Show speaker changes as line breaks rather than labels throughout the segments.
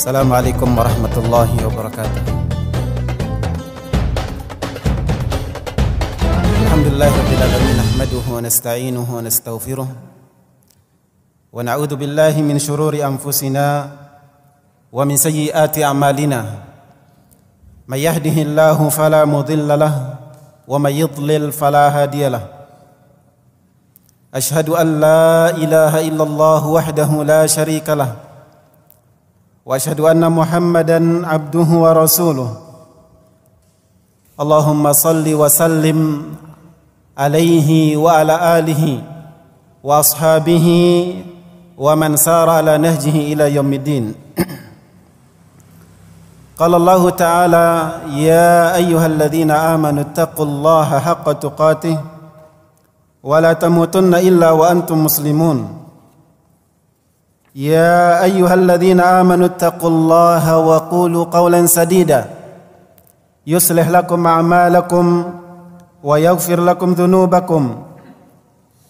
Assalamualaikum warahmatullahi wabarakatuh. Alhamdulillahirabbil alamin, nahmaduhu wa nasta'inuhu wa nastaghfiruh wa na'udzu billahi min shururi anfusina wa min sayyiati a'malina. May yahdihillahu fala mudilla lahu wa may yudlil fala hadiya lahu. Ashhadu an la ilaha illallah wahdahu la syarika lahu wa asyhadu anna Muhammadan abduhu wa rasuluh. Allahumma salli wa sallim alaihi wa ala alihi wa ashabihi wa man sara ala nahjihi ila yaumiddin. Qala Allah ta'ala, ya ayyuhalladzina amanu taqullaha haqqa tuqatih wa la tamutunna illa wa antum muslimun. Ya ayyuhalladzina amanu taqullaha wa qulu qawlan sadida yuslih lakum a'malakum wa yaghfir lakum dhunubakum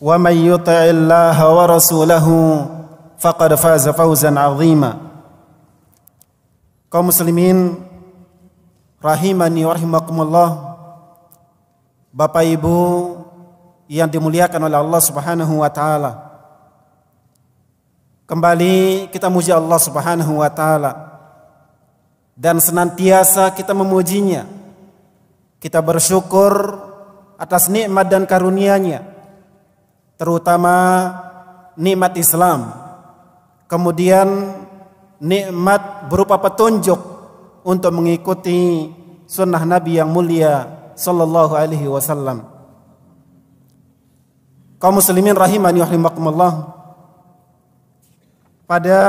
wa may yuti'illaha wa rasulahu faqad faza fawzan 'azima. Kaum muslimin rahimani wa rahimakumullah, Bapak Ibu yang dimuliakan oleh Allah Subhanahu wa taala. Kembali kita muji Allah Subhanahu wa taala dan senantiasa kita memujinya. Kita bersyukur atas nikmat dan karunia-Nya, terutama nikmat Islam. Kemudian nikmat berupa petunjuk untuk mengikuti sunnah Nabi yang mulia sallallahu alaihi wasallam. Kaum muslimin rahimani wa rahimakumullah, pada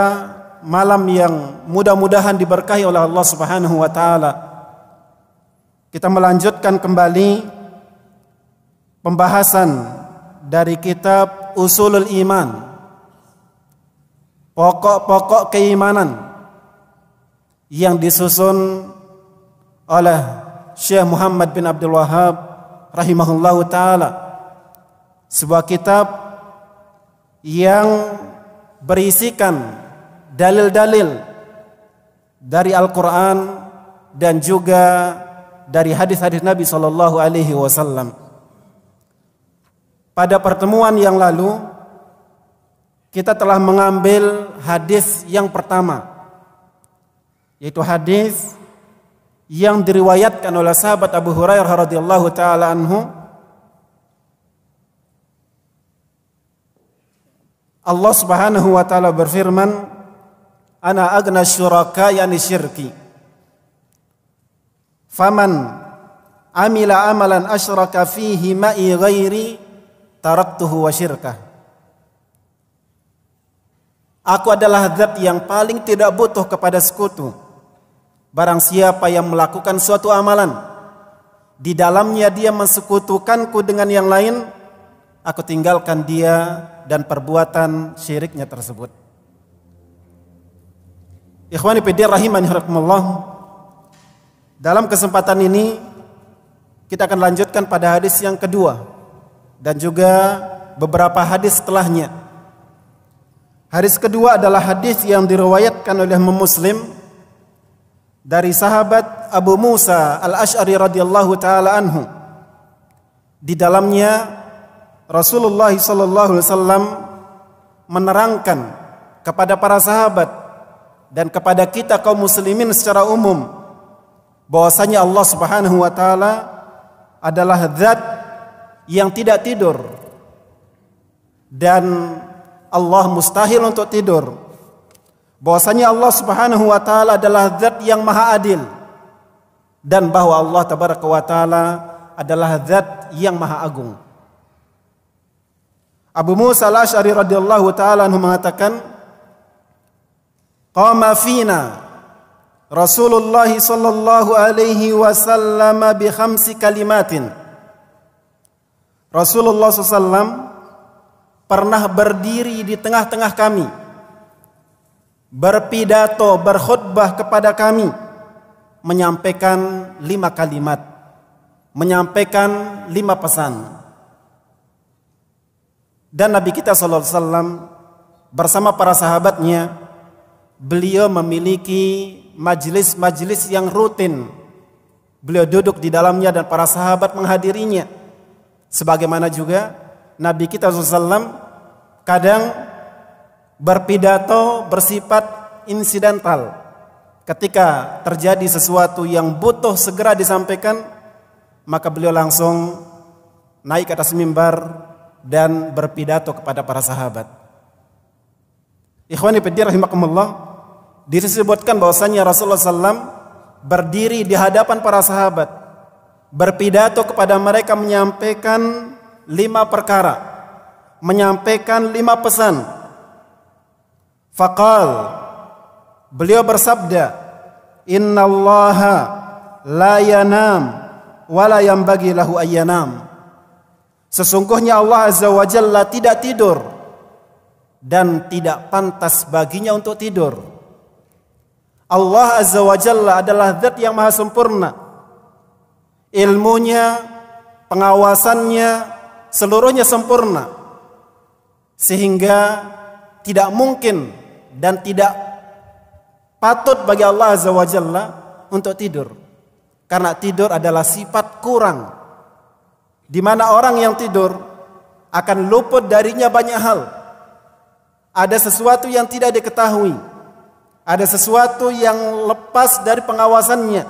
malam yang mudah-mudahan diberkahi oleh Allah Subhanahu wa taala, kita melanjutkan kembali pembahasan dari kitab Ushulul Iman, pokok-pokok keimanan, yang disusun oleh Syekh Muhammad bin Abdul Wahhab rahimahullahu taala. Sebuah kitab yang berisikan dalil-dalil dari Al-Quran dan juga dari hadis-hadis Nabi sallallahu alaihi wasallam. Pada pertemuan yang lalu kita telah mengambil hadis yang pertama, yaitu hadis yang diriwayatkan oleh sahabat Abu Hurairah radhiyallahu taala anhu. Allah Subhanahu wa taala berfirman, ana agna syuraka yani syirki, faman amila amalan asyraka fihi ma'i ghairi taraktuhu wa syirkah. Aku adalah zat yang paling tidak butuh kepada sekutu. Barang siapa yang melakukan suatu amalan, di dalamnya dia mensekutukanku dengan yang lain, aku tinggalkan dia dan perbuatan syiriknya tersebut. Ikhwani fillah rahimani rahimakumullah, dalam kesempatan ini kita akan lanjutkan pada hadis yang kedua dan juga beberapa hadis setelahnya. Hadis kedua adalah hadis yang diriwayatkan oleh Muslim dari sahabat Abu Musa Al-Asy'ari radhiyallahu taala anhu. Di dalamnya Rasulullah sallallahu alaihi wasallam menerangkan kepada para sahabat dan kepada kita kaum muslimin secara umum bahwasanya Allah Subhanahu wa taala adalah zat yang tidak tidur dan Allah mustahil untuk tidur. Bahwasanya Allah Subhanahu wa taala adalah zat yang maha adil dan bahwa Allah tabaraka wa taala adalah zat yang maha agung. Abu Musa Al-Asy'ari radhiyallahu taala anhu mengatakan, qama fina Rasulullah sallallahu alaihi wasallam bi khamsi kalimatin. Rasulullah sallallahu pernah berdiri di tengah-tengah kami, berpidato, berkhutbah kepada kami, menyampaikan 5 kalimat, menyampaikan 5 pesan. Dan Nabi kita sallallahu alaihi wasallam bersama para sahabatnya beliau memiliki majelis-majelis yang rutin. Beliau duduk di dalamnya dan para sahabat menghadirinya. Sebagaimana juga Nabi kita SAW kadang berpidato bersifat insidental. Ketika terjadi sesuatu yang butuh segera disampaikan, maka beliau langsung naik ke atas mimbar dan berpidato kepada para sahabat. Ikhwani fillah rahimakumullah, disebutkan bahwasanya Rasulullah SAW berdiri di hadapan para sahabat, berpidato kepada mereka, menyampaikan 5 perkara, menyampaikan 5 pesan. Faqal, beliau bersabda, innallaha la yanam wa la yanbaghi lahu ayyanam. Sesungguhnya Allah Azza wa Jalla tidak tidur dan tidak pantas baginya untuk tidur. Allah Azza wa Jalla adalah zat yang maha sempurna. Ilmunya, pengawasannya, seluruhnya sempurna. Sehingga tidak mungkin dan tidak patut bagi Allah Azza wa Jalla untuk tidur. Karena tidur adalah sifat kurang, di mana orang yang tidur akan luput darinya banyak hal. Ada sesuatu yang tidak diketahui, ada sesuatu yang lepas dari pengawasannya,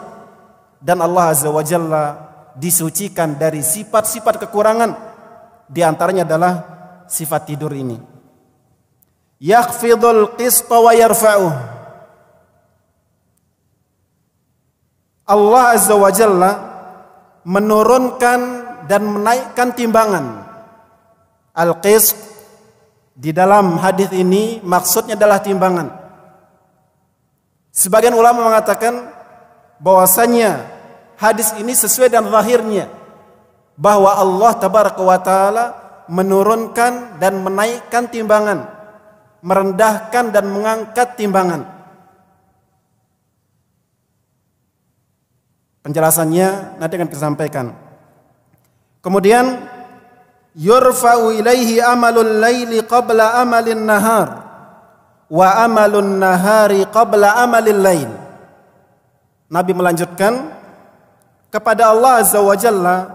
dan Allah Azza wa Jalla disucikan dari sifat-sifat kekurangan. Di antaranya adalah sifat tidur ini. Yakhfidul qista wa yarfa'uh. Allah Azza wa Jalla menurunkan dan menaikkan timbangan. Al-qist di dalam hadis ini maksudnya adalah timbangan. Sebagian ulama mengatakan bahwasanya hadis ini sesuai dengan zahirnya, bahwa Allah tabaraka wa taala menurunkan dan menaikkan timbangan, merendahkan dan mengangkat timbangan. Penjelasannya nanti akan disampaikan. Kemudian yurfa'u ilaihi amalul laili qabla amalin nahar wa amalun nahari qabla amalil lail. Nabi melanjutkan, kepada Allah Azza wa Jalla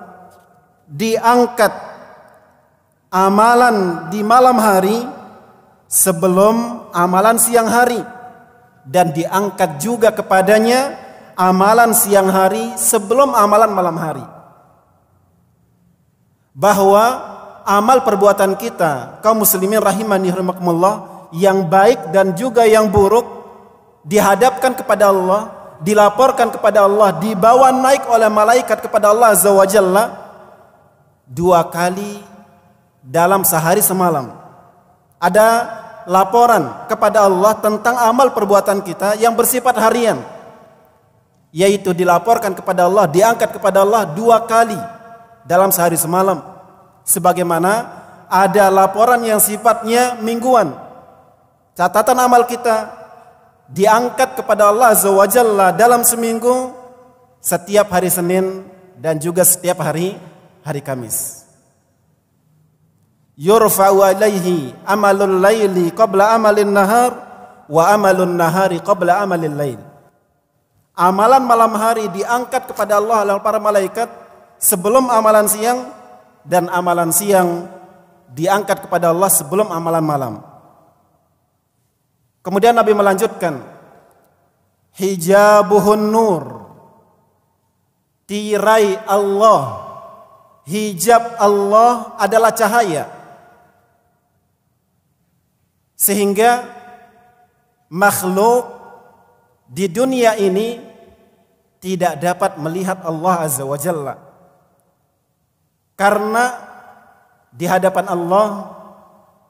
diangkat amalan di malam hari sebelum amalan siang hari, dan diangkat juga kepadanya amalan siang hari sebelum amalan malam hari. Bahwa amal perbuatan kita kaum muslimin rahimani rahimakumullah, yang baik dan juga yang buruk, dihadapkan kepada Allah, dilaporkan kepada Allah, dibawa naik oleh malaikat kepada Allah Azza wa Jalla 2 kali dalam sehari semalam. Ada laporan kepada Allah tentang amal perbuatan kita yang bersifat harian, yaitu dilaporkan kepada Allah, diangkat kepada Allah 2 kali dalam sehari semalam. Sebagaimana ada laporan yang sifatnya mingguan, catatan amal kita diangkat kepada Allah Azza wa Jalla dalam seminggu, setiap hari Senin dan juga setiap hari Kamis. Yurfa'u alaihi amalul laili qabla amalin nahar wa amalun nahari qabla amalil lail. Amalan malam hari diangkat kepada Allah oleh para malaikat sebelum amalan siang, dan amalan siang diangkat kepada Allah sebelum amalan malam. Kemudian Nabi melanjutkan, hijabuhun nur, tirai Allah, hijab Allah adalah cahaya, sehingga makhluk di dunia ini tidak dapat melihat Allah Azza wa Jalla, karena di hadapan Allah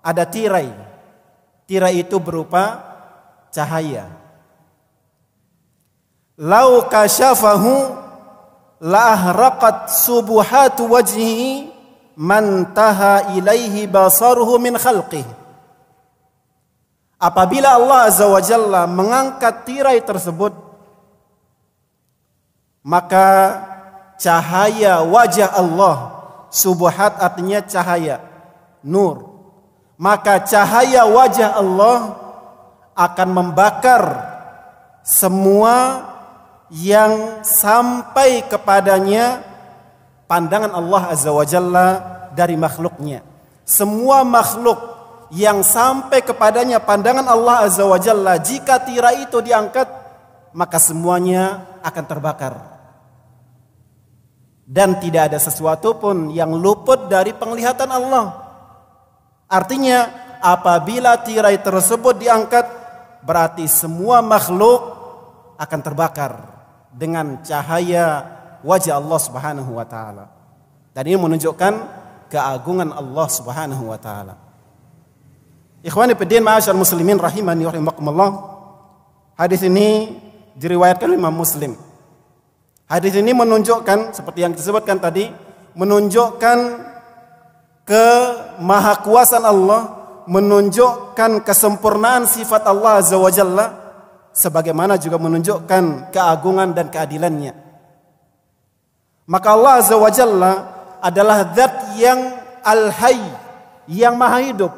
ada tirai. Tirai itu berupa cahaya. Lau kasyafahu la ahraqat subuhatu wajhihi man taha ilaihi basaruhu min khalqihi. Apabila Allah Azza wa Jalla mengangkat tirai tersebut, maka cahaya wajah Allah, subuhat artinya cahaya, nur, maka cahaya wajah Allah akan membakar semua yang sampai kepadanya pandangan Allah Azza wa Jalla dari makhluknya. Semua makhluk yang sampai kepadanya pandangan Allah Azza wa Jalla, jika tirai itu diangkat, maka semuanya akan terbakar. Dan tidak ada sesuatu pun yang luput dari penglihatan Allah. Artinya apabila tirai tersebut diangkat, berarti semua makhluk akan terbakar dengan cahaya wajah Allah Subhanahu wa taala. Dan ini menunjukkan keagungan Allah Subhanahu wa taala. Ikhwani fiddin, ma'asyar muslimin rahimani wa rahimakumullah. Hadis ini diriwayatkan oleh Imam Muslim. Hadis ini menunjukkan seperti yang disebutkan tadi, menunjukkan kemahakuasaan Allah, menunjukkan kesempurnaan sifat Allah Azza wa Jalla, sebagaimana juga menunjukkan keagungan dan keadilannya. Maka Allah Azza wa Jalla adalah zat yang al-hayy, yang maha hidup,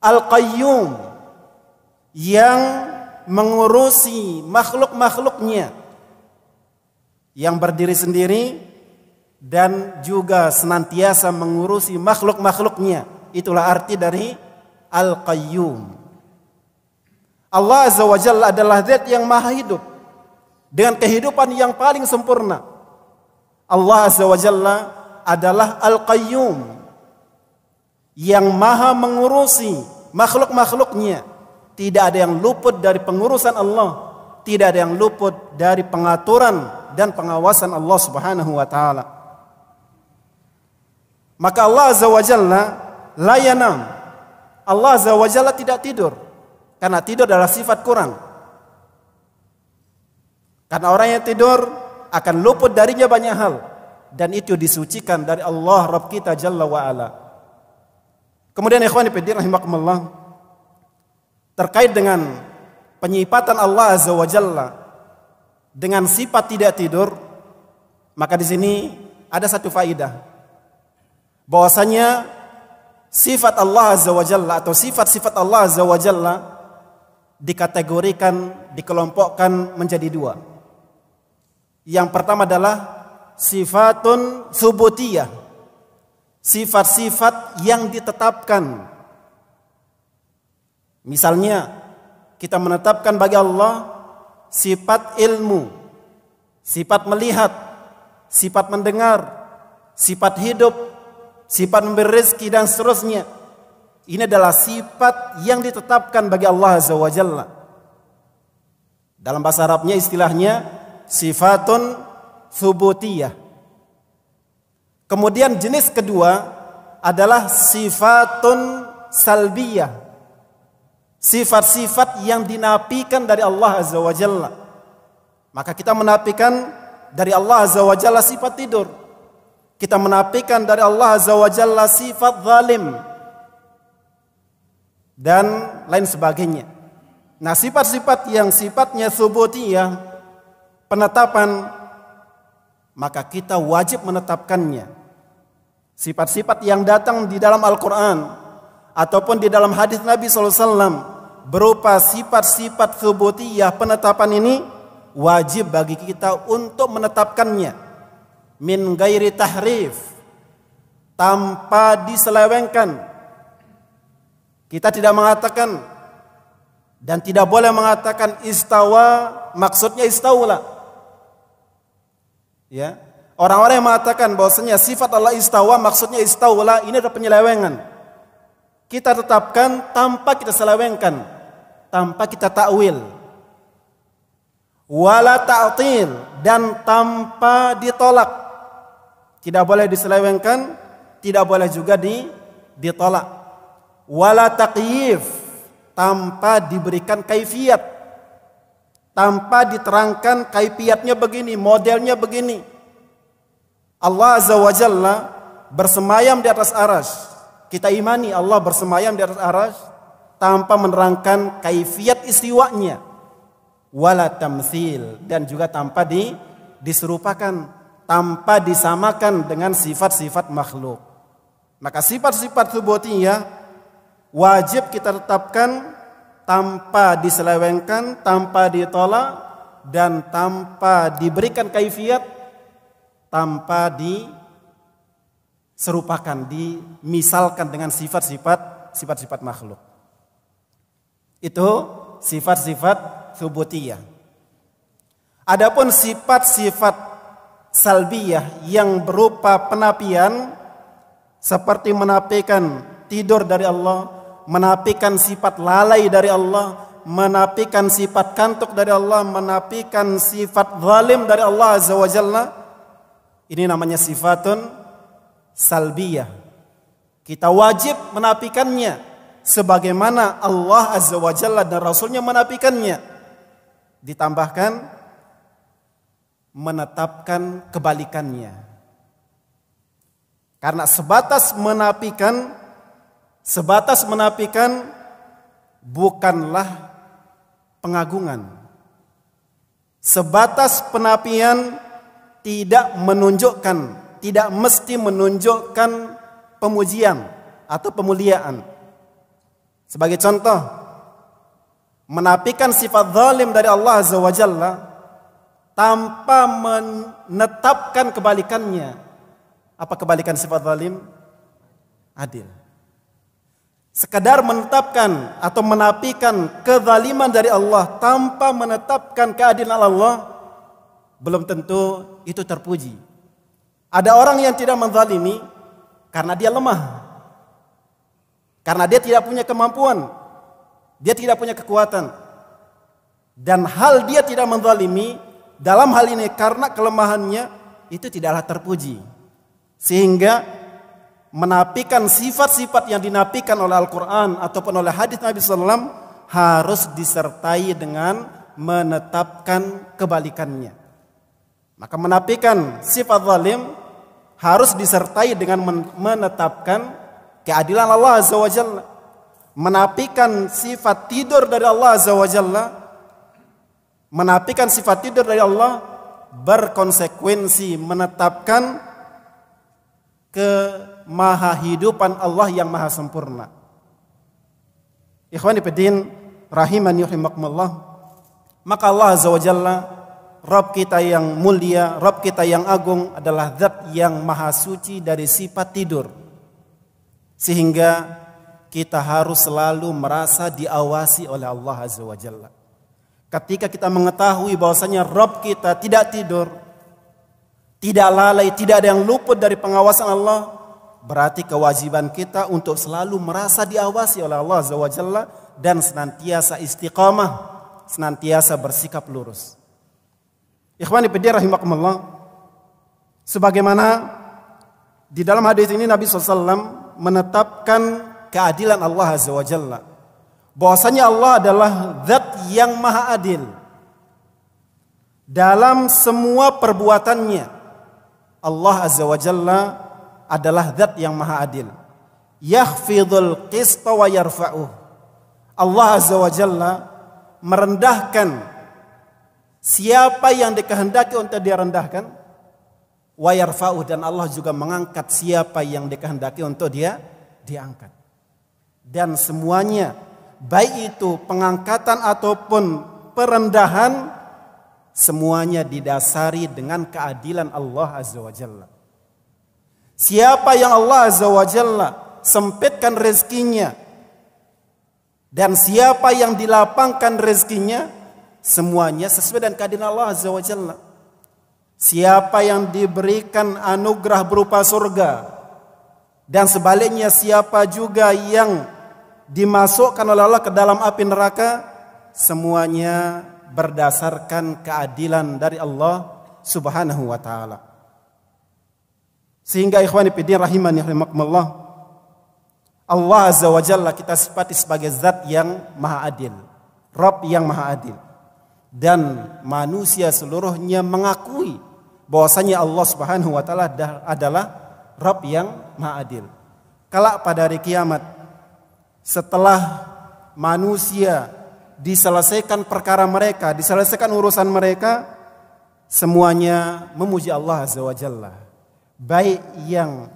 al-qayyum, yang mengurusi makhluk-makhluknya, yang berdiri sendiri dan juga senantiasa mengurusi makhluk-makhluknya. Itulah arti dari al-qayyum. Allah Azza wa Jalla adalah zat yang maha hidup dengan kehidupan yang paling sempurna. Allah Azza wa Jalla adalah al-qayyum, yang maha mengurusi makhluk-makhluknya. Tidak ada yang luput dari pengurusan Allah, tidak ada yang luput dari pengaturan dan pengawasan Allah Subhanahu wa taala. Maka Allah Azza wa Jalla la yanam. Allah Azza wa Jalla tidak tidur, karena tidur adalah sifat kurang. Karena orang yang tidur akan luput darinya banyak hal, dan itu disucikan dari Allah Rabb kita Jalla wa ala. Kemudian ikhwani fillah rahimakumullah, terkait dengan penyifatan Allah Azza wa Jalla dengan sifat tidak tidur, maka di sini ada satu faidah, bahwasanya sifat Allah Azza wa Jalla atau sifat-sifat Allah Azza wa Jalla dikategorikan, dikelompokkan menjadi dua. Yang pertama adalah sifatun tsubutiyah, sifat-sifat yang ditetapkan. Misalnya kita menetapkan bagi Allah sifat ilmu, sifat melihat, sifat mendengar, sifat hidup, sifat memberi rezeki dan seterusnya. Ini adalah sifat yang ditetapkan bagi Allah Azza wa Jalla. Dalam bahasa Arabnya istilahnya sifatun tsubutiyah. Kemudian jenis kedua adalah sifatun salbiyah, sifat-sifat yang dinafikan dari Allah Azza wa Jalla. Maka kita menafikan dari Allah Azza wa Jalla sifat tidur, kita menafikan dari Allah Azza wa Jalla sifat zalim, dan lain sebagainya. Nah, sifat-sifat yang sifatnya tsubutiyah, penetapan, maka kita wajib menetapkannya. Sifat-sifat yang datang di dalam Al-Quran ataupun di dalam hadis Nabi SAW berupa sifat-sifat tsubutiyah, penetapan ini wajib bagi kita untuk menetapkannya min ghairi tahrif, tanpa diselewengkan. Kita tidak mengatakan dan tidak boleh mengatakan istawa maksudnya istaula. Ya, orang-orang yang mengatakan bahwasanya sifat Allah istawa maksudnya istaula, ini adalah penyelewengan. Kita tetapkan tanpa kita selewengkan, tanpa kita takwil, wala ta'til, dan tanpa ditolak. Tidak boleh diselewengkan, tidak boleh juga ditolak. Wala taqyif, tanpa diberikan kaifiyat, tanpa diterangkan kaifiyatnya begini, modelnya begini. Allah Azza wa Jalla bersemayam di atas arasy. Kita imani Allah bersemayam di atas arasy tanpa menerangkan kaifiyat istiwanya. Wala tamtsil, dan juga tanpa diserupakan, tanpa disamakan dengan sifat-sifat makhluk. Maka sifat-sifat tsubutiyah wajib kita tetapkan tanpa diselewengkan, tanpa ditolak, dan tanpa diberikan kaifiat, tanpa diserupakan, dimisalkan dengan sifat-sifat makhluk. Itu sifat-sifat tsubutiyah. Adapun sifat-sifat salbiyah yang berupa penafian seperti menafikan tidur dari Allah, menafikan sifat lalai dari Allah, menafikan sifat kantuk dari Allah, menafikan sifat zalim dari Allah Azza wa Jalla, ini namanya sifatun salbiyah. Kita wajib menafikannya sebagaimana Allah Azza wa Jalla dan Rasulnya menafikannya. Ditambahkan menetapkan kebalikannya. Karena sebatas menafikan bukanlah pengagungan. Sebatas penafian tidak mesti menunjukkan pemujian atau pemuliaan. Sebagai contoh, menafikan sifat zalim dari Allah Azza wa Jalla tanpa menetapkan kebalikannya. Apa kebalikan sifat zalim? Adil. Sekadar menetapkan atau menafikan kezaliman dari Allah tanpa menetapkan keadilan Allah, belum tentu itu terpuji. Ada orang yang tidak menzalimi karena dia lemah, karena dia tidak punya kemampuan, dia tidak punya kekuatan. Dan hal dia tidak menzalimi dalam hal ini karena kelemahannya itu tidaklah terpuji. Sehingga menafikan sifat-sifat yang dinafikan oleh Al-Quran ataupun oleh hadis Nabi SAW harus disertai dengan menetapkan kebalikannya. Maka menafikan sifat zalim harus disertai dengan menetapkan keadilan Allah Azza wa Jalla. Menafikan sifat tidur dari Allah Azza wa Jalla, menafikan sifat tidur dari Allah berkonsekuensi menetapkan kemahahidupan Allah yang maha sempurna. Ikhwani fiddin rahimani rahimakumullah. Maka Allah Azza wa Jalla, Rabb kita yang mulia, Rabb kita yang agung adalah zat yang maha suci dari sifat tidur. Sehingga kita harus selalu merasa diawasi oleh Allah Azza wa Jalla. Ketika kita mengetahui bahwasanya Rabb kita tidak tidur, tidak lalai, tidak ada yang luput dari pengawasan Allah, berarti kewajiban kita untuk selalu merasa diawasi oleh Allah Azza wa Jalla dan senantiasa istiqamah, senantiasa bersikap lurus. Ikhwani fillah rahimakumullah, sebagaimana di dalam hadis ini Nabi SAW menetapkan keadilan Allah Azza wa Jalla, bahwasanya Allah adalah zat yang maha adil dalam semua perbuatannya. Allah Azza wa Jalla adalah zat yang maha adil. Yakhfidul qista wa yarfa'uh. Allah Azza wa Jalla merendahkan siapa yang dikehendaki untuk dia rendahkan, wa yarfa'uh, dan Allah juga mengangkat siapa yang dikehendaki untuk dia diangkat. Dan semuanya, baik itu pengangkatan ataupun perendahan, semuanya didasari dengan keadilan Allah Azza wa Jalla. Siapa yang Allah Azza wa Jalla sempitkan rezekinya dan siapa yang dilapangkan rezekinya, semuanya sesuai dengan keadilan Allah Azza wa Jalla. Siapa yang diberikan anugerah berupa surga dan sebaliknya siapa juga yang dimasukkan oleh Allah ke dalam api neraka, semuanya berdasarkan keadilan dari Allah Subhanahu wa taala. Sehingga ikhwani fillah rahimani rahimakumullah, Allah Azza wa Jalla kita sifati sebagai zat yang maha adil, Rabb yang maha adil. Dan manusia seluruhnya mengakui bahwasanya Allah Subhanahu wa taala adalah Rabb yang maha adil. Kelak pada hari kiamat, setelah manusia diselesaikan perkara mereka, diselesaikan urusan mereka, semuanya memuji Allah Azza wa Jalla. Baik yang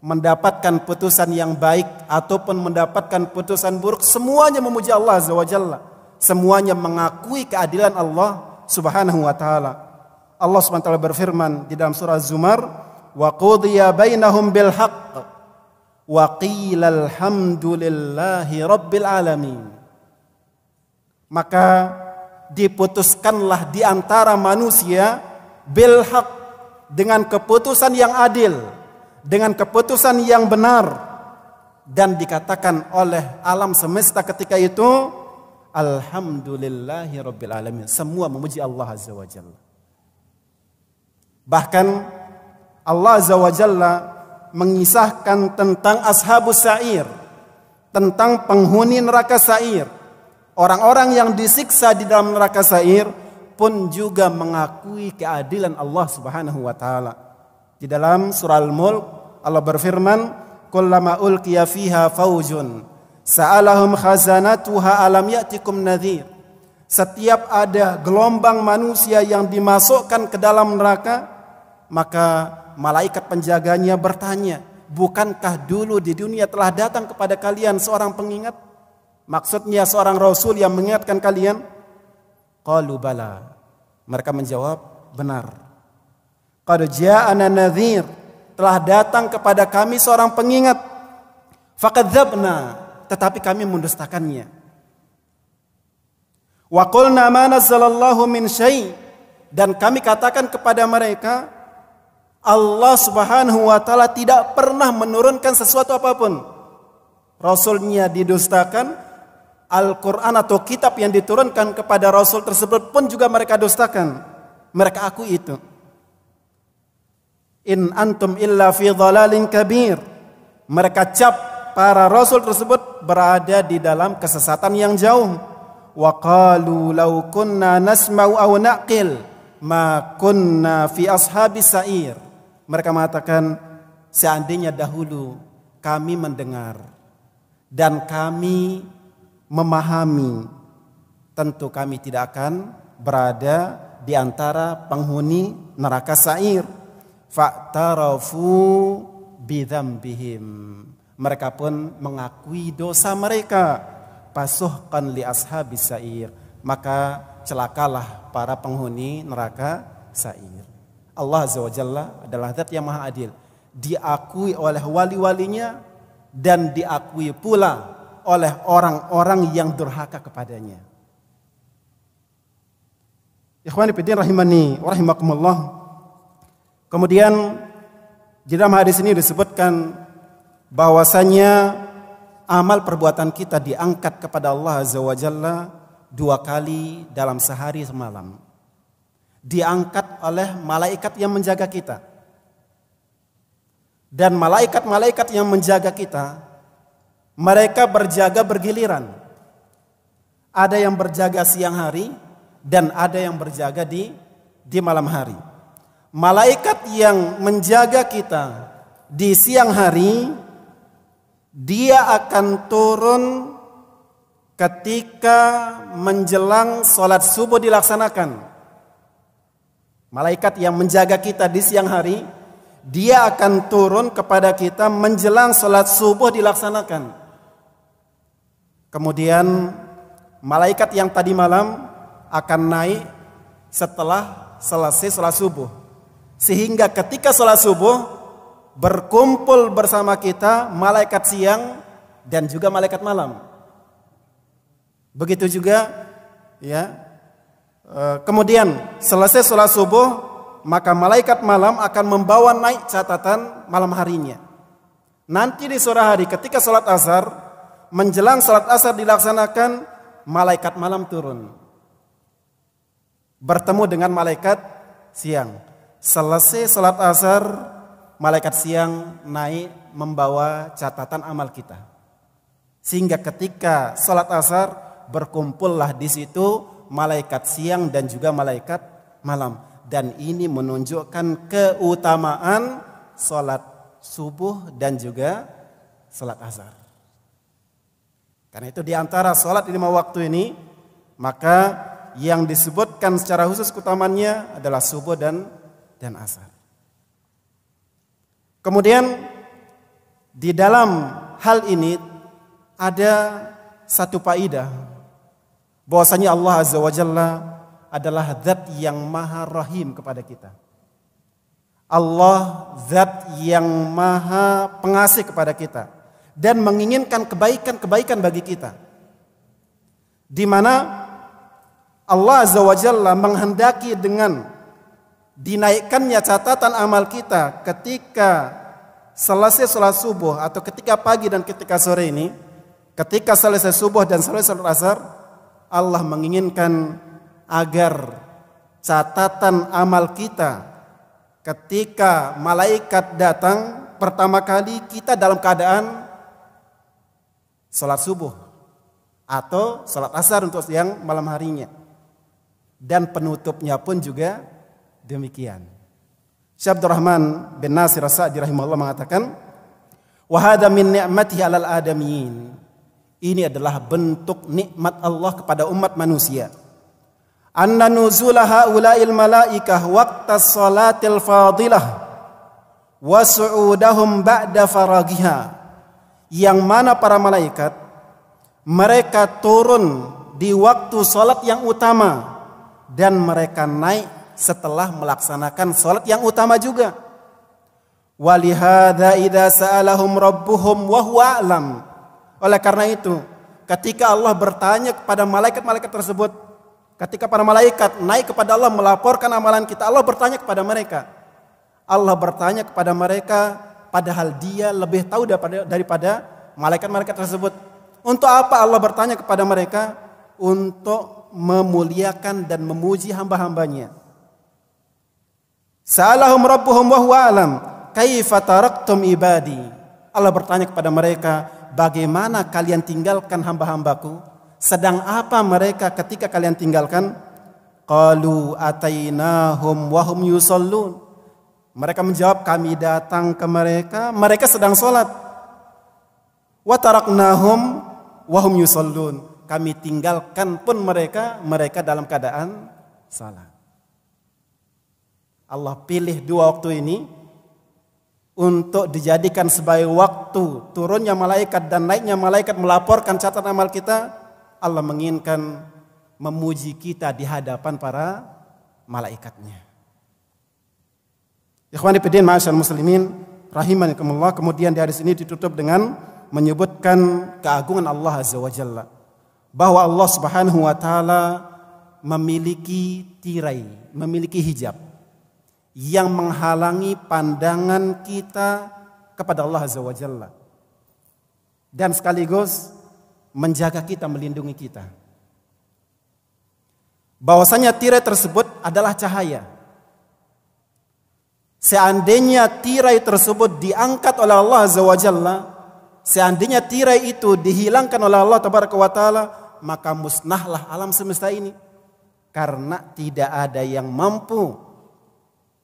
mendapatkan putusan yang baik ataupun mendapatkan putusan buruk, semuanya memuji Allah Azza wa Jalla. Semuanya mengakui keadilan Allah Subhanahu wa taala. Allah Subhanahu wa taala berfirman di dalam surah Az-Zumar, "Wa qudiya bainahum bil haqq wa qila alhamdulillahi rabbil alamin." Maka diputuskanlah di antara manusia bil haqq, dengan keputusan yang adil, dengan keputusan yang benar, dan dikatakan oleh alam semesta ketika itu, alhamdulillahi rabbil alamin, semua memuji Allah Azza wa Jalla. Bahkan Allah Azza wa Jalla mengisahkan tentang ashabus sa'ir, tentang penghuni neraka sa'ir. Orang-orang yang disiksa di dalam neraka sa'ir pun juga mengakui keadilan Allah Subhanahu wa taala. Di dalam surah Al-Mulk Allah berfirman, "Kullama ulqiya fiha faujun sa'alahum khazanatuha alam ya'tikum nadhir." Setiap ada gelombang manusia yang dimasukkan ke dalam neraka, maka malaikat penjaganya bertanya, "Bukankah dulu di dunia telah datang kepada kalian seorang pengingat?" Maksudnya seorang rasul yang mengingatkan kalian. Qalu bala. Mereka menjawab, benar. Qad ja'ana nadhir, telah datang kepada kami seorang pengingat. Fakadzabna, tetapi kami mendustakannya. Wa qulna ma nazzalallahu min syai', dan kami katakan kepada mereka, Allah Subhanahu wa taala tidak pernah menurunkan sesuatu apapun. Rasulnya didustakan, Al-Quran atau kitab yang diturunkan kepada Rasul tersebut pun juga mereka dustakan. Mereka akui itu. In antum illa fi dhalalin kabir. Mereka cap para Rasul tersebut berada di dalam kesesatan yang jauh. Wa qalu law kunna nasma'u aw naqil ma kunna fi ashabis sa'ir. Mereka mengatakan, seandainya dahulu kami mendengar dan kami memahami, tentu kami tidak akan berada di antara penghuni neraka sa'ir. Fa'tarafu bidzambihim. Mereka pun mengakui dosa mereka. Pasuhqan li ashabis sa'ir. Maka celakalah para penghuni neraka sa'ir. Allah Azza wa Jalla adalah zat yang maha adil. Diakui oleh wali-walinya dan diakui pula oleh orang-orang yang durhaka kepadanya. Ikhwani fillah rahimani wa rahimakumullah. Kemudian di dalam hadis ini disebutkan bahwasanya amal perbuatan kita diangkat kepada Allah Azza wa Jalla 2 kali dalam sehari semalam. Diangkat oleh malaikat yang menjaga kita. Dan malaikat-malaikat yang menjaga kita, mereka berjaga bergiliran. Ada yang berjaga siang hari dan ada yang berjaga di malam hari. Malaikat yang menjaga kita di siang hari, dia akan turun ketika menjelang sholat subuh dilaksanakan. Malaikat yang menjaga kita di siang hari, dia akan turun kepada kita menjelang sholat subuh dilaksanakan. Kemudian malaikat yang tadi malam akan naik setelah selesai sholat subuh. Sehingga ketika sholat subuh berkumpul bersama kita malaikat siang dan juga malaikat malam. Begitu juga ya. Kemudian selesai sholat subuh, maka malaikat malam akan membawa naik catatan malam harinya. Nanti di sore hari ketika sholat asar, menjelang salat asar dilaksanakan, malaikat malam turun. Bertemu dengan malaikat siang. Selesai salat asar, malaikat siang naik membawa catatan amal kita. Sehingga ketika salat asar berkumpullah di situ malaikat siang dan juga malaikat malam. Dan ini menunjukkan keutamaan salat subuh dan juga salat asar. Karena itu di antara sholat 5 waktu ini, maka yang disebutkan secara khusus keutamaannya adalah subuh dan asar. Kemudian Di dalam hal ini ada satu faedah, bahwasanya Allah Azza wa Jalla adalah zat yang maha rahim kepada kita. Allah zat yang maha pengasih kepada kita dan menginginkan kebaikan-kebaikan bagi kita. Di mana Allah Azza wa Jalla menghendaki dengan dinaikkannya catatan amal kita ketika selesai sholat subuh atau ketika pagi dan ketika sore ini, ketika selesai subuh dan selesai sholat asar, Allah menginginkan agar catatan amal kita ketika malaikat datang pertama kali kita dalam keadaan sholat subuh atau sholat asar untuk yang malam harinya, dan penutupnya pun juga demikian. Syekh Abdurrahman bin Nasir As-Sa'di rahimahullah mengatakan, wa hadza min ni'matihi 'alal adamiyyin. Ini adalah bentuk nikmat Allah kepada umat manusia. Anna nuzula haula'il malaikah waqta shalatil fadilah wa su'udahum ba'da faragiha. Yang mana para malaikat mereka turun di waktu salat yang utama dan mereka naik setelah melaksanakan salat yang utama juga. Walihada idza sa'alahum rabbuhum wa huwa a'lam. Oleh karena itu, ketika Allah bertanya kepada malaikat-malaikat tersebut, ketika para malaikat naik kepada Allah melaporkan amalan kita, Allah bertanya kepada mereka. Allah bertanya kepada mereka padahal dia lebih tahu daripada malaikat-malaikat tersebut. Untuk apa Allah bertanya kepada mereka? Untuk memuliakan dan memuji hamba-hambanya. Sa'alahum rabbuhum wa huwa alam kaifa taraktum ibadi. Allah bertanya kepada mereka, bagaimana kalian tinggalkan hamba-hambaku? Sedang apa mereka ketika kalian tinggalkan? Qalu atainahum wa hum yusallun. Mereka menjawab, kami datang ke mereka, mereka sedang sholat. Wa taraknahum wa hum yusallun. Kami tinggalkan pun mereka dalam keadaan salat. Allah pilih dua waktu ini untuk dijadikan sebagai waktu turunnya malaikat dan naiknya malaikat melaporkan catatan amal kita. Allah menginginkan memuji kita di hadapan para malaikatnya. Ikhwani fiddin ma'asyar muslimin rahimanikumullah. Kemudian di hadis ini ditutup dengan menyebutkan keagungan Allah Azza wa Jalla, bahwa Allah Subhanahu wa taala memiliki tirai, memiliki hijab yang menghalangi pandangan kita kepada Allah Azza wa Jalla, dan sekaligus menjaga kita, melindungi kita. Bahwasanya tirai tersebut adalah cahaya. Seandainya tirai tersebut diangkat oleh Allah Azza wa Jalla, seandainya tirai itu dihilangkan oleh Allah Tabaraka wa Ta'ala, maka musnahlah alam semesta ini. Karena tidak ada yang mampu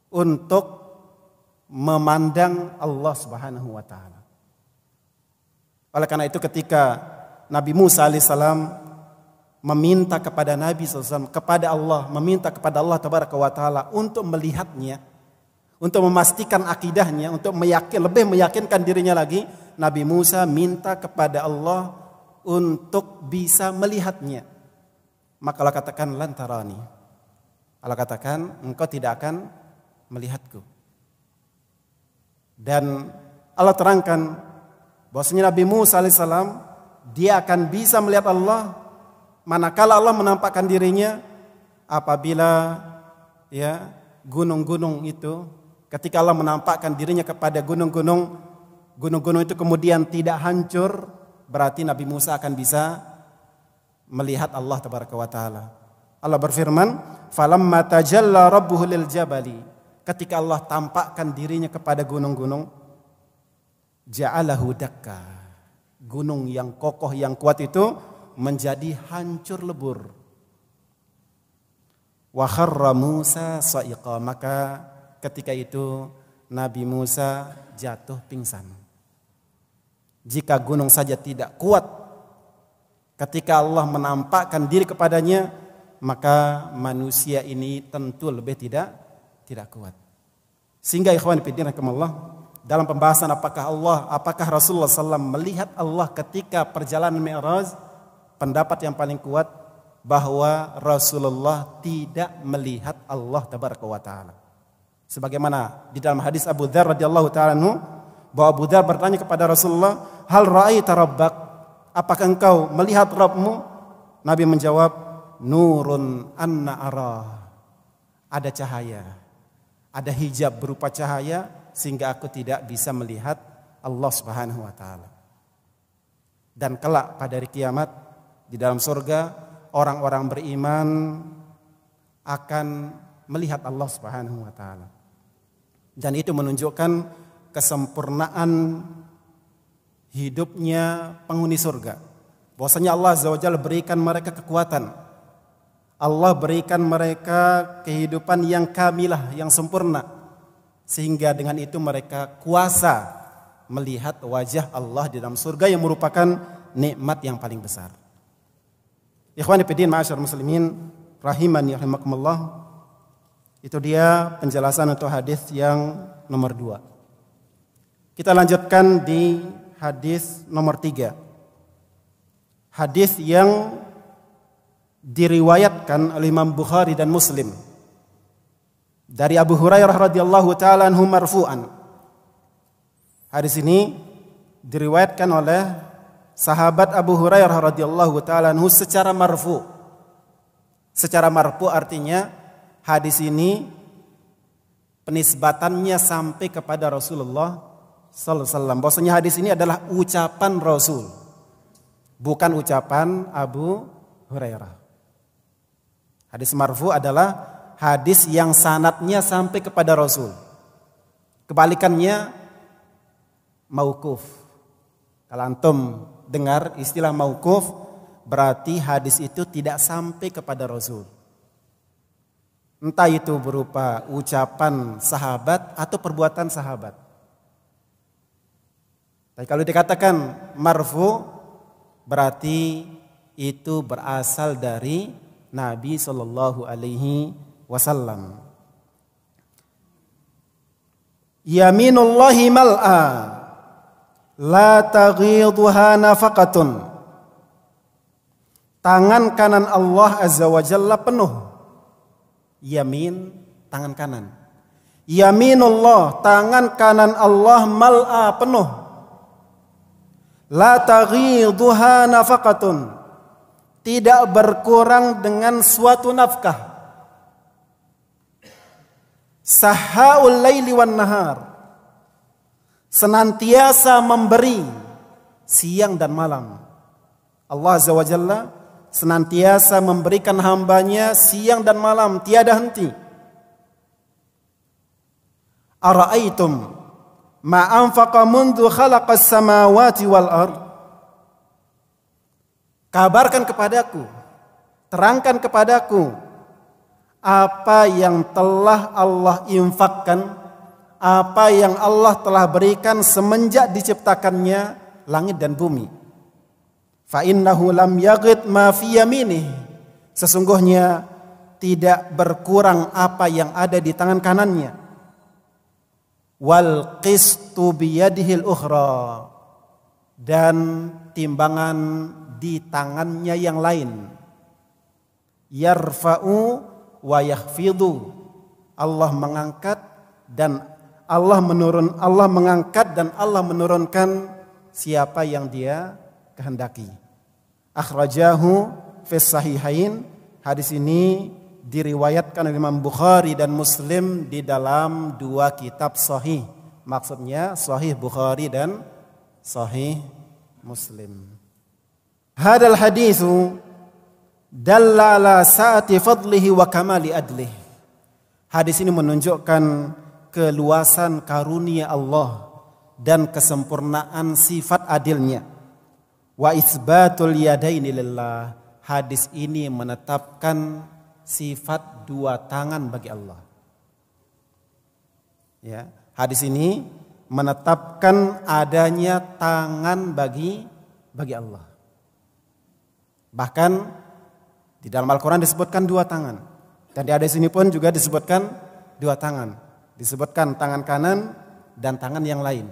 untuk memandang Allah Subhanahu wa Ta'ala. Oleh karena itu ketika Nabi Musa alaihissalam meminta kepada Nabi SAW, kepada Allah, meminta kepada Allah Tabaraka wa Ta'ala untuk melihatnya, untuk memastikan akidahnya, untuk lebih meyakinkan dirinya lagi, Nabi Musa minta kepada Allah untuk bisa melihatnya. Maka Allah katakan lantarani. Allah katakan engkau tidak akan melihatku. Dan Allah terangkan bahwasanya Nabi Musa alaihissalam dia akan bisa melihat Allah manakala Allah menampakkan dirinya apabila gunung-gunung itu, ketika Allah menampakkan dirinya kepada gunung-gunung itu kemudian tidak hancur, berarti Nabi Musa akan bisa melihat Allah Tabaraka wa Ta'ala. Allah berfirman, falamma tajalla rabbuhu lil jabali, ketika Allah tampakkan dirinya kepada gunung-gunung, ja'alahu dakka, gunung yang kokoh yang kuat itu menjadi hancur lebur. Wa kharra Musa sa'iqa, maka ketika itu Nabi Musa jatuh pingsan. Jika gunung saja tidak kuat ketika Allah menampakkan diri kepadanya, maka manusia ini tentu lebih tidak kuat. Sehingga ikhwan fillah rahimakumullah, dalam pembahasan apakah Rasulullah SAW melihat Allah ketika perjalanan Mi'raj, pendapat yang paling kuat bahwa Rasulullah tidak melihat Allah tabaraka wa taala. Sebagaimana di dalam hadis Abu Dzar radhiyallahu taala anhu, bahwa Abu Dzar bertanya kepada Rasulullah, "Hal ra'aita rabbak?" Apakah engkau melihat Rabbmu? Nabi menjawab, "Nurun anna arah." Ada cahaya, ada hijab berupa cahaya sehingga aku tidak bisa melihat Allah Subhanahu wa taala. Dan kelak pada hari kiamat di dalam surga orang-orang beriman akan melihat Allah Subhanahu wa taala. Dan itu menunjukkan kesempurnaan hidupnya penghuni surga. Bahwasanya Allah Azza wa Jalla berikan mereka kekuatan. Allah berikan mereka kehidupan yang kamilah, yang sempurna. Sehingga dengan itu mereka kuasa melihat wajah Allah di dalam surga yang merupakan nikmat yang paling besar. Ikhwani fillah, ma'asyiral muslimin, rahimani rahimakumullah. Itu dia penjelasan untuk hadis yang nomor 2. Kita lanjutkan di hadis nomor 3. Hadis yang diriwayatkan oleh Imam Bukhari dan Muslim dari Abu Hurairah radhiyallahu taala anhu marfu'an. Hadis ini diriwayatkan oleh sahabat Abu Hurairah radhiyallahu taala anhu secara marfu'. Secara marfu' artinya hadis ini penisbatannya sampai kepada Rasulullah sallallahu alaihi wasallam. Bahwasanya hadis ini adalah ucapan Rasul, bukan ucapan Abu Hurairah. Hadis marfu' adalah hadis yang sanadnya sampai kepada Rasul. Kebalikannya mauquf. Kalau antum dengar istilah mauquf, berarti hadis itu tidak sampai kepada Rasul. Entah itu berupa ucapan sahabat atau perbuatan sahabat. Tapi kalau dikatakan marfu, berarti itu berasal dari Nabi Sallallahu Alaihi Wasallam. Yaminullahi mal'a la taghidhuha nafaqatun. Tangan kanan Allah Azza wa Jalla penuh. Yamin, tangan kanan. Yaminullah, tangan kanan Allah mal'a penuh. La taghidhuha nafaqatun. Tidak berkurang dengan suatu nafkah. Sahaul laili wan nahar. Senantiasa memberi siang dan malam. Allah Azza wa Jalla senantiasa memberikan hambanya siang dan malam, tiada henti. Ara'aitum ma anfaqa mundu khalaqas samawati wal ard. Kabarkan kepadaku, terangkan kepadaku apa yang telah Allah infakkan, apa yang Allah telah berikan semenjak diciptakannya langit dan bumi. Fa innahu lam yaghid ma fi yaminih. Sesungguhnya tidak berkurang apa yang ada di tangan kanannya. Wal qistu biyadihil ukhra. Dan timbangan di tangannya yang lain. Yarfa'u wa yakhfidu. Allah mengangkat dan Allah mengangkat dan Allah menurunkan siapa yang Dia kehendaki. Akhrajahu fis sahihain. Hadis ini diriwayatkan oleh Imam Bukhari dan Muslim di dalam dua kitab sahih. Maksudnya sahih Bukhari dan sahih Muslim. Hadal hadithu dalla ala sa'ati fadlihi wa kamali adlih. Hadis ini menunjukkan keluasan karunia Allah dan kesempurnaan sifat adilnya. Wa isbatul yadaini lillah. Hadis ini menetapkan sifat dua tangan bagi Allah. Ya, hadis ini menetapkan adanya tangan bagi Allah. Bahkan di dalam Al-Quran disebutkan dua tangan. Dan di hadis ini pun juga disebutkan dua tangan. Disebutkan tangan kanan dan tangan yang lain.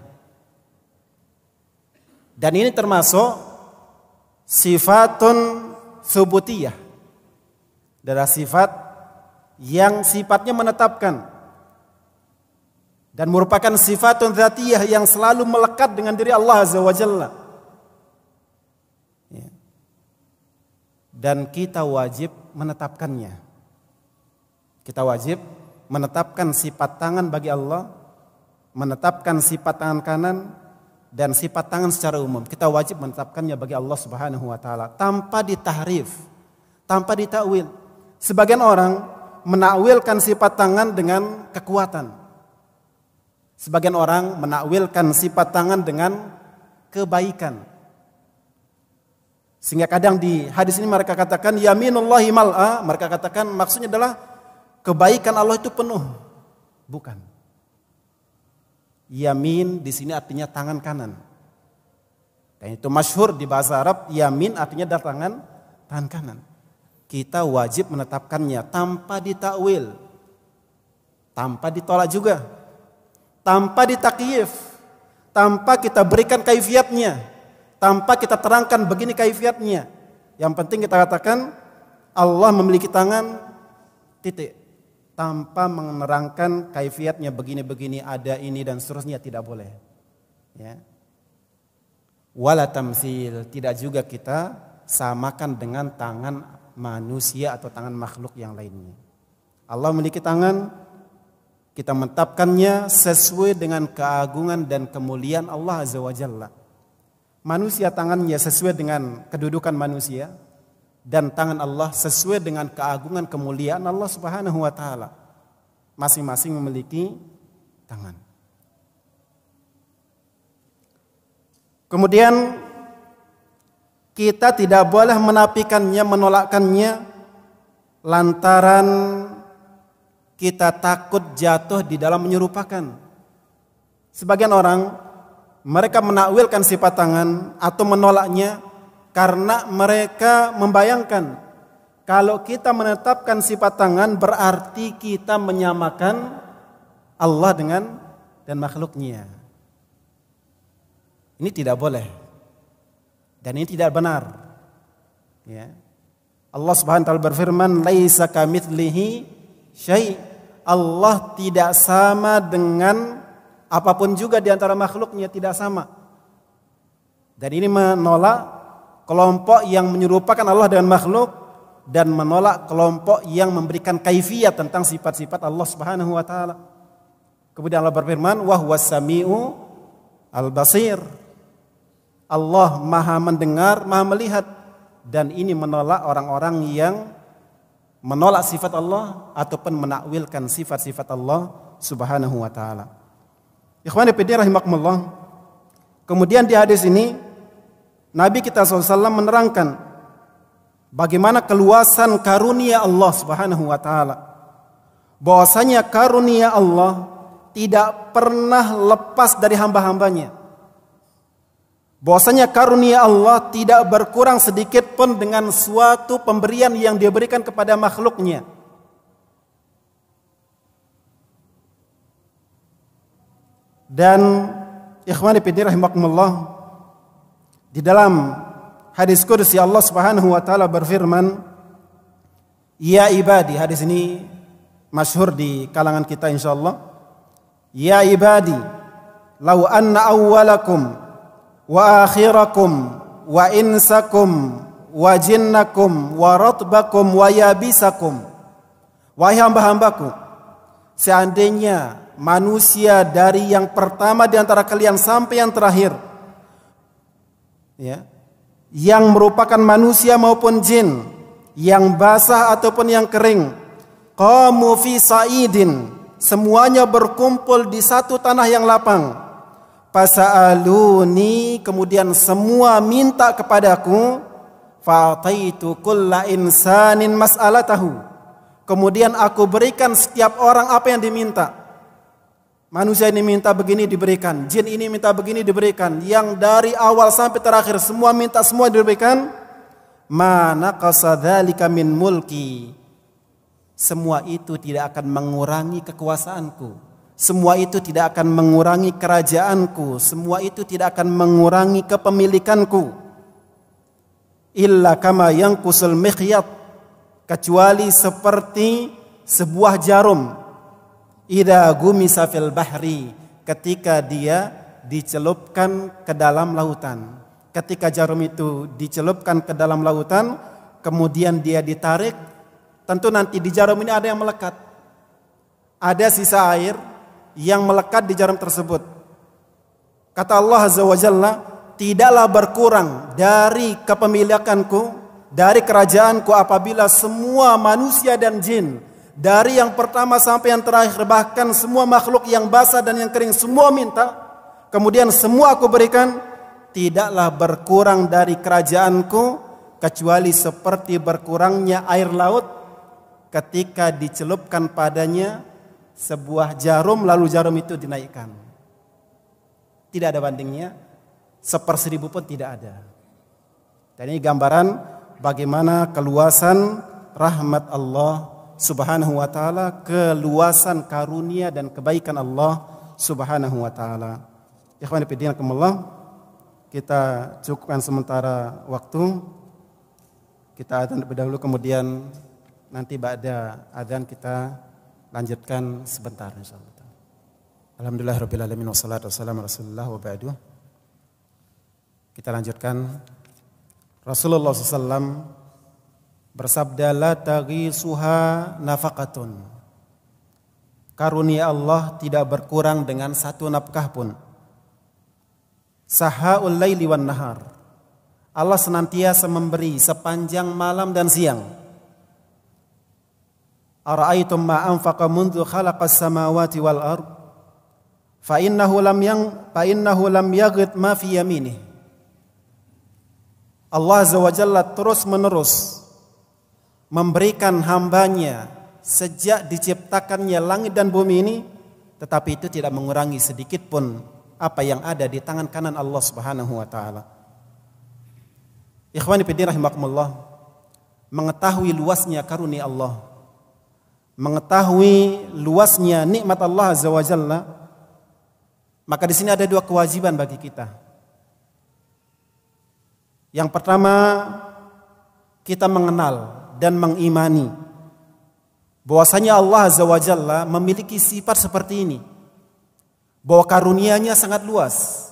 Dan ini termasuk sifatun subutiyah, adalah sifat yang sifatnya menetapkan dan merupakan sifatun dzatiyah yang selalu melekat dengan diri Allah Azza wa Jalla. Dan kita wajib menetapkannya. Kita wajib menetapkan sifat tangan bagi Allah, menetapkan sifat tangan kanan dan sifat tangan secara umum. Kita wajib menetapkannya bagi Allah Subhanahu wa taala tanpa ditahrif, tanpa ditakwil. Sebagian orang menakwilkan sifat tangan dengan kekuatan. Sebagian orang menakwilkan sifat tangan dengan kebaikan. Sehingga kadang di hadis ini mereka katakan yaminullahi mal'a, mereka katakan maksudnya adalah kebaikan Allah itu penuh. Bukan. Yamin di sini artinya tangan kanan. Dan itu masyhur di bahasa Arab, yamin artinya tangan kanan. Kita wajib menetapkannya tanpa ditakwil, tanpa ditolak juga, tanpa ditakyif, tanpa kita berikan kaifiatnya, tanpa kita terangkan begini kaifiatnya. Yang penting kita katakan Allah memiliki tangan, titik. Tanpa menerangkan kaifiatnya begini-begini, ada ini dan seterusnya, tidak boleh. Ya. Wala tamtsil, tidak juga kita samakan dengan tangan manusia atau tangan makhluk yang lainnya. Allah memiliki tangan, kita menetapkannya sesuai dengan keagungan dan kemuliaan Allah Azza wa Jalla. Manusia tangannya sesuai dengan kedudukan manusia, dan tangan Allah sesuai dengan keagungan kemuliaan Allah Subhanahu wa taala. Masing-masing memiliki tangan. Kemudian kita tidak boleh menafikannya, menolakkannya lantaran kita takut jatuh di dalam menyerupakan. Sebagian orang mereka menakwilkan sifat tangan atau menolaknya karena mereka membayangkan kalau kita menetapkan sifat tangan berarti kita menyamakan Allah dengan dan makhluknya. Ini tidak boleh dan ini tidak benar. Ya. Allah Subhanahu wa taala berfirman, "Laisa kamitslihi syai'." Allah tidak sama dengan apapun juga di antara makhluknya, tidak sama. Dan ini menolak kelompok yang menyerupakan Allah dengan makhluk dan menolak kelompok yang memberikan kaifiyat tentang sifat-sifat Allah Subhanahu wa taala. Kemudian Allah berfirman, "Wa huwas samiu al-basir." Allah Maha mendengar, Maha melihat, dan ini menolak orang-orang yang menolak sifat Allah ataupun menakwilkan sifat-sifat Allah Subhanahu wa taala. Ikhwani fillah rahimakumullah. Kemudian di hadis ini Nabi kita SAW menerangkan bagaimana keluasan karunia Allah Subhanahu wa taala. Bahwasanya karunia Allah tidak pernah lepas dari hamba-hambanya. Bahwasanya karunia Allah tidak berkurang sedikit pun dengan suatu pemberian yang dia berikan kepada makhluknya. Dan ikhwani fillah rahimakumullah, di dalam hadis qudsi Allah Subhanahu wa taala berfirman, "Ya ibadi," hadis ini masyhur di kalangan kita insyaallah. "Ya ibadi, law anna awwalakum wa akhirakum wa insakum wa jinnakum wa ratbakum wa yabisakum." Wahai hamba-hambaku, seandainya manusia dari yang pertama di antara kalian sampai yang terakhir, ya, yang merupakan manusia maupun jin, yang basah ataupun yang kering, qamu fi sa'idin, semuanya berkumpul di satu tanah yang lapang, fasa'aluni, kemudian semua minta kepadaku, fa'ataitu kulla insanin mas'alatahu, kemudian aku berikan setiap orang apa yang diminta. Manusia ini minta begini diberikan, jin ini minta begini diberikan, yang dari awal sampai terakhir semua minta semua diberikan. Ma naqasa dzalika min mulki, semua itu tidak akan mengurangi kekuasaanku, semua itu tidak akan mengurangi kerajaanku, semua itu tidak akan mengurangi kepemilikanku. Illa kama yanqusul mikhyat, kecuali seperti sebuah jarum idza gumisa fil bahri, ketika dia dicelupkan ke dalam lautan. Ketika jarum itu dicelupkan ke dalam lautan, kemudian dia ditarik, tentu nanti di jarum ini ada yang melekat. Ada sisa air yang melekat di jarum tersebut. Kata Allah Azza wa Jalla, tidaklah berkurang dari kepemilikanku, dari kerajaanku apabila semua manusia dan jin, dari yang pertama sampai yang terakhir, bahkan semua makhluk yang basah dan yang kering, semua minta, kemudian semua aku berikan, tidaklah berkurang dari kerajaanku kecuali seperti berkurangnya air laut ketika dicelupkan padanya sebuah jarum, lalu jarum itu dinaikkan. Tidak ada bandingnya, 1/1000 pun tidak ada. Dan ini gambaran bagaimana keluasan rahmat Allah Subhanahu wa ta'ala, keluasan karunia dan kebaikan Allah Subhanahu wa ta'ala. Ikhwani fillah, kita cukupkan sementara waktu. Kita adzan terlebih dahulu, kemudian nanti ba'da adzan kita lanjutkan sebentar insyaallah. Alhamdulillahirabbil alamin wassalatu wassalamu ala Rasulillah wa ba'du. Kita lanjutkan. Rasulullah SAW bersabda, la taghisuha nafaqatun. Karunia Allah tidak berkurang dengan satu nafkah pun. Sahaul laili wan nahar. Allah senantiasa memberi sepanjang malam dan siang. Ara'aitum ma anfaqa mundu khalaqas samawati wal ard fa innahu lam yaghid ma fi yaminih. Allah Azza wa Jalla terus menerus memberikan hambanya sejak diciptakannya langit dan bumi ini, tetapi itu tidak mengurangi sedikit pun apa yang ada di tangan kanan Allah Subhanahu wa ta'ala. Ikhwani fillah rahimakumullah, mengetahui luasnya karunia Allah, mengetahui luasnya nikmat Allah Azza wa Jalla, maka di sini ada dua kewajiban bagi kita. Yang pertama, kita mengenal dan mengimani bahwasanya Allah Azza wa Jalla memiliki sifat seperti ini, bahwa karunia-Nya sangat luas,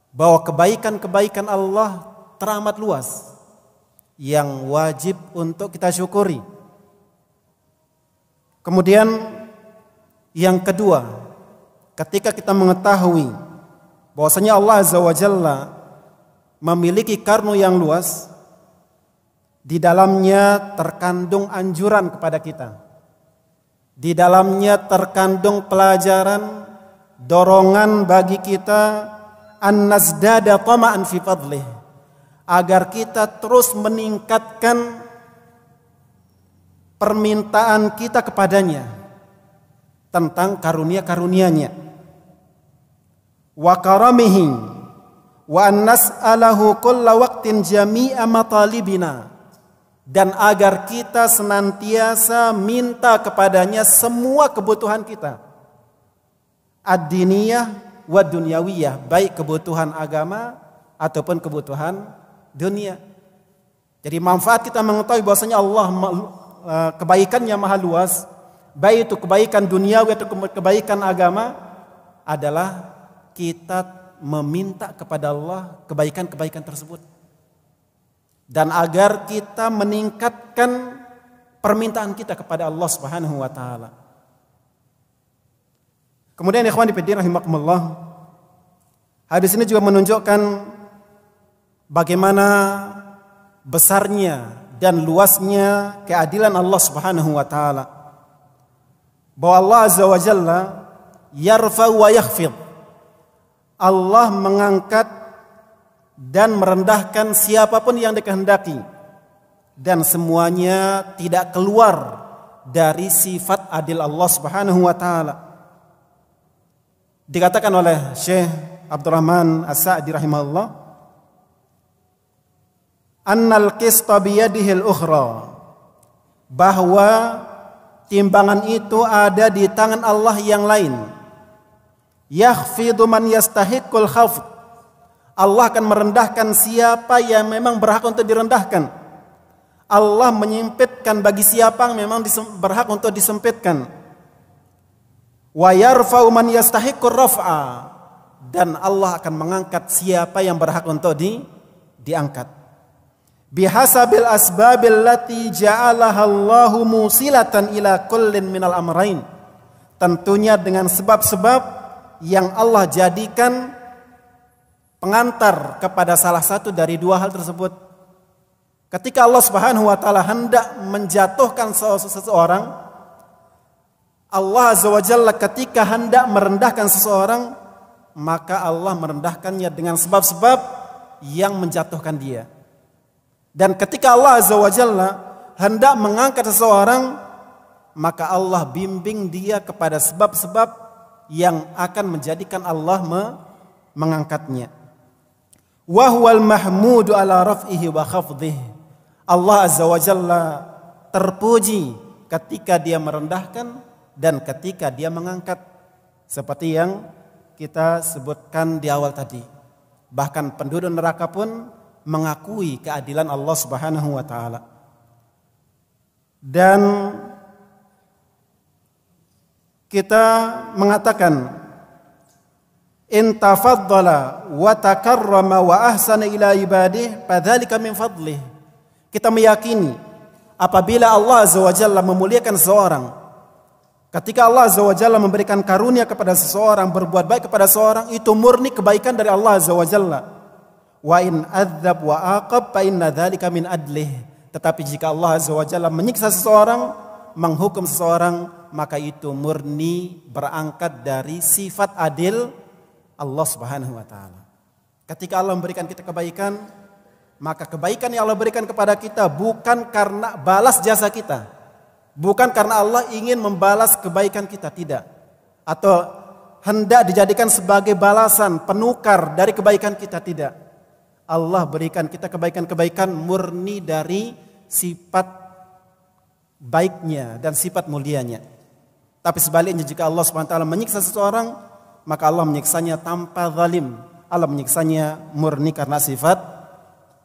bahwa kebaikan-kebaikan Allah teramat luas yang wajib untuk kita syukuri. Kemudian yang kedua, ketika kita mengetahui bahwasanya Allah Azza wa Jalla memiliki karunia yang luas, di dalamnya terkandung anjuran kepada kita. Di dalamnya terkandung pelajaran, dorongan bagi kita an nazdada tama'an fi fadlih, agar kita terus meningkatkan permintaan kita kepadanya tentang karunia-karunia-Nya. Wa karamihi wa an nas'alahu kulla waqtin jami'a matalibina, dan agar kita senantiasa minta kepadanya semua kebutuhan kita, ad-diniyah wa dunyawiyah, baik kebutuhan agama ataupun kebutuhan dunia. Jadi manfaat kita mengetahui bahwasanya Allah kebaikannya maha luas, baik itu kebaikan duniawi atau kebaikan agama, adalah kita meminta kepada Allah kebaikan-kebaikan tersebut, dan agar kita meningkatkan permintaan kita kepada Allah Subhanahu wa ta'ala. Kemudian ikhwan fillah rahimakumullah, hadis ini juga menunjukkan bagaimana besarnya dan luasnya keadilan Allah Subhanahu wa ta'ala, bahwa Allah Azza wa Jalla yarfa wa yakhfid, Allah mengangkat dan merendahkan siapapun yang dikehendaki, dan semuanya tidak keluar dari sifat adil Allah Subhanahu wa ta'ala. Dikatakan oleh Syekh Abdurrahman As-Sa'di rahimahullah, annal qista biyadihil ukhra, bahwa timbangan itu ada di tangan Allah yang lain. yakhfidu man yastahiqqul khafd. Allah akan merendahkan siapa yang memang berhak untuk direndahkan. Allah menyempitkan bagi siapa yang memang berhak untuk disempitkan. Wa yarfa'u man yastahiqqur raf'a. Dan Allah akan mengangkat siapa yang berhak untuk diangkat. Bihasabil asbabil lati ja'alaha Allahu musilatan ila kullin minal amrayn. Tentunya dengan sebab-sebab yang Allah jadikan pengantar kepada salah satu dari dua hal tersebut. Ketika Allah Subhanahu wa taala hendak menjatuhkan seseorang, Allah Azza wa Jalla ketika hendak merendahkan seseorang, maka Allah merendahkannya dengan sebab-sebab yang menjatuhkan dia. Dan ketika Allah Azza wa Jalla hendak mengangkat seseorang, maka Allah bimbing dia kepada sebab-sebab yang akan menjadikan Allah mengangkatnya. Wa huwal mahmudu ala raf'ihi wa khafdhihi. Allah Azza wa Jalla terpuji ketika dia merendahkan dan ketika dia mengangkat. Seperti yang kita sebutkan di awal tadi. Bahkan penduduk neraka pun mengakui keadilan Allah Subhanahu wa taala. Dan kita mengatakan in tafaddala wa takarrama wa ahsana ila ibadihi fadzalika min fadlih. Kita meyakini apabila Allah Azza wa Jalla memuliakan seseorang, ketika Allah Azza wa Jalla memberikan karunia kepada seseorang, berbuat baik kepada seseorang, itu murni kebaikan dari Allah Azza wa Jalla. Wa in adzab wa aqab fa inna dzalika min adlih. Tetapi jika Allah Azza wa Jalla menyiksa seseorang, menghukum seseorang, maka itu murni berangkat dari sifat adil Allah Subhanahu wa taala. Ketika Allah memberikan kita kebaikan, maka kebaikan yang Allah berikan kepada kita bukan karena balas jasa kita. Bukan karena Allah ingin membalas kebaikan kita, tidak. Atau hendak dijadikan sebagai balasan, penukar dari kebaikan kita, tidak. Allah berikan kita kebaikan-kebaikan murni dari sifat baiknya dan sifat mulianya. Tapi sebaliknya jika Allah SWT menyiksa seseorang, maka Allah menyiksanya tanpa zalim. Allah menyiksanya murni karena sifat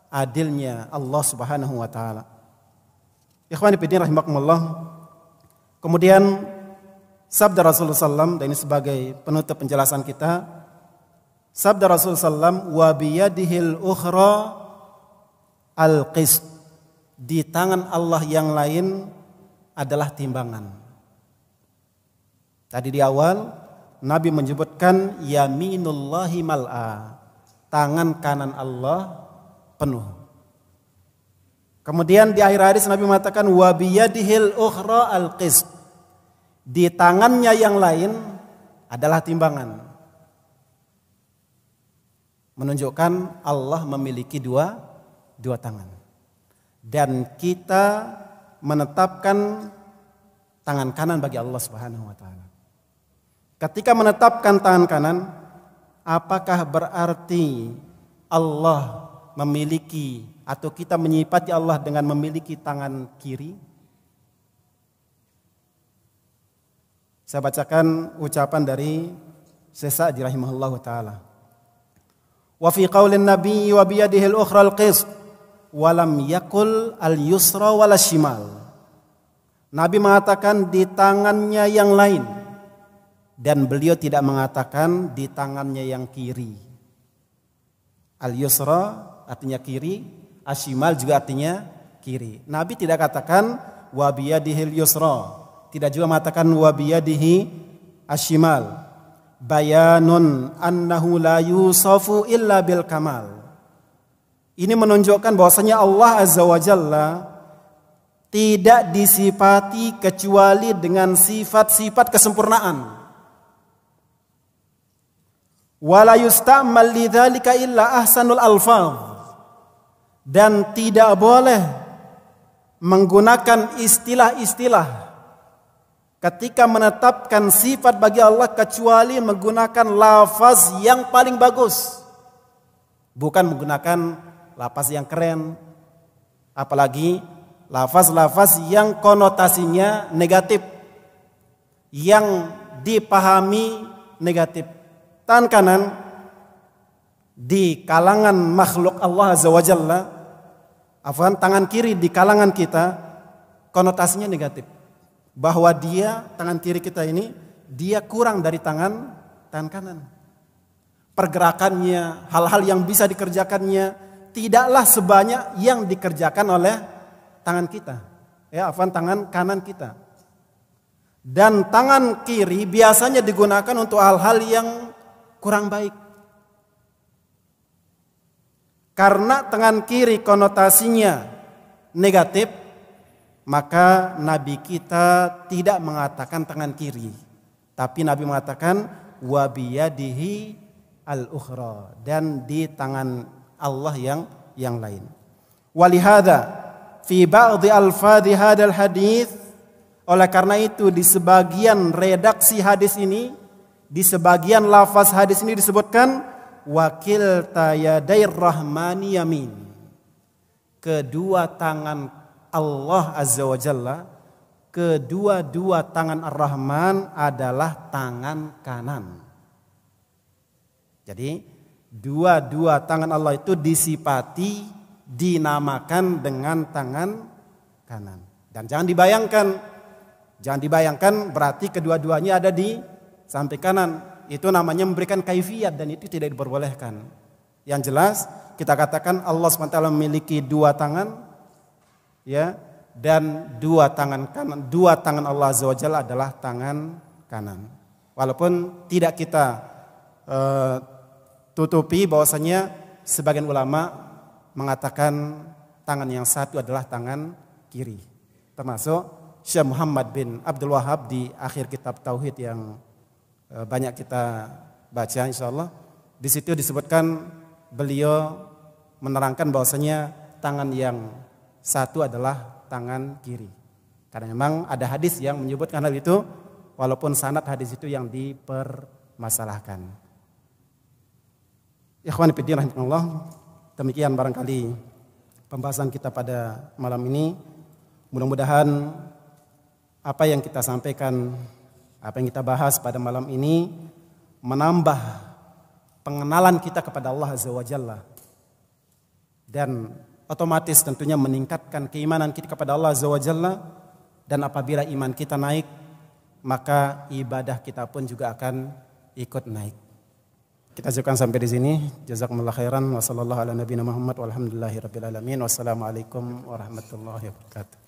adilnya Allah Subhanahu wa taala. Ikhwani fillah rahimakumullah. Kemudian sabda Rasulullah SAW, dan ini sebagai penutup penjelasan kita. Sabda Rasulullah SAW, wa biyadihil ukhra al-qist. Di tangan Allah yang lain adalah timbangan. Tadi di awal Nabi menyebutkan yaminullahi mal'a. Tangan kanan Allah penuh. Kemudian di akhir hadis Nabi mengatakan wa biyadihil ukhra al-qist. Di tangannya yang lain adalah timbangan. Menunjukkan Allah memiliki dua tangan. Dan kita menetapkan tangan kanan bagi Allah Subhanahu wa taala. Ketika menetapkan tangan kanan, apakah berarti Allah memiliki atau kita menyifati Allah dengan memiliki tangan kiri? Saya bacakan ucapan dari Syekh Sa'di rahimahullahu taala. Wa fi qaulin nabi wa biyadihi al-ukhra al-qist wa lam yaqul al-yusra wala shimal. Nabi mengatakan di tangannya yang lain, dan beliau tidak mengatakan di tangannya yang kiri. Al-yusra artinya kiri, ashimal juga artinya kiri. Nabi tidak katakan wa biyadihil yusra, tidak juga mengatakan wa biyadihi ashimal. Bayanun annahu la yusafu illa bil kamal. Ini menunjukkan bahwasanya Allah Azza wa Jalla tidak disifati kecuali dengan sifat-sifat kesempurnaan. Wala yusta'mal lidzalika illa ahsanul alfaz. Dan tidak boleh menggunakan istilah-istilah ketika menetapkan sifat bagi Allah kecuali menggunakan lafaz yang paling bagus. Bukan menggunakan lafaz yang keren, apalagi lafaz-lafaz yang konotasinya negatif, yang dipahami negatif. tangan kanan di kalangan makhluk Allah Azza wa Jalla, tangan kiri di kalangan kita, konotasinya negatif. Bahwa dia, tangan kiri kita ini, dia kurang dari tangan kanan. Pergerakannya, hal-hal yang bisa dikerjakannya tidaklah sebanyak yang dikerjakan oleh tangan kita. Tangan kanan kita. Dan tangan kiri biasanya digunakan untuk hal-hal yang kurang baik. Karena tangan kiri konotasinya negatif, maka Nabi kita tidak mengatakan tangan kiri, tapi Nabi mengatakan wa biyadihi al-ukhra, dan di tangan Allah yang lain. Walihada fi ba'dhi alfadhi hadal hadits, oleh karena itu di sebagian redaksi hadis ini, di sebagian lafaz hadis ini disebutkan wakil tayadair rahmani yamin. Kedua tangan Allah Azza wa Jalla, kedua-dua tangan Ar-Rahman adalah tangan kanan. Jadi dua-dua tangan Allah itu disifati, dinamakan dengan tangan kanan. Dan jangan dibayangkan berarti kedua-duanya ada di samping kanan. Itu namanya memberikan kaifiyat, dan itu tidak diperbolehkan. Yang jelas kita katakan Allah SWT memiliki dua tangan, dan dua tangan kanan, dua tangan Allah Azza wa Jalla adalah tangan kanan. Walaupun tidak kita tutupi bahwasanya sebagian ulama mengatakan tangan yang satu adalah tangan kiri. Termasuk Syekh Muhammad bin Abdul Wahhab di akhir kitab Tauhid yang banyak kita baca insyaallah. Di situ disebutkan beliau menerangkan bahwasanya tangan yang satu adalah tangan kiri. Karena memang ada hadis yang menyebutkan hal itu, walaupun sanad hadis itu yang dipermasalahkan. Ikhwan fillah rahimakumullah, demikian barangkali pembahasan kita pada malam ini. Mudah-mudahan apa yang kita sampaikan, apa yang kita bahas pada malam ini menambah pengenalan kita kepada Allah Azza wa Jalla, dan otomatis tentunya meningkatkan keimanan kita kepada Allah Azza wa Jalla. Dan apabila iman kita naik, maka ibadah kita pun juga akan ikut naik. Kita cukupkan sampai di sini. Jazakumullah khairan. Wassallallahu ala nabiyina Muhammad walhamdulillahirabbil alamin. Wassalamualaikum warahmatullahi wabarakatuh.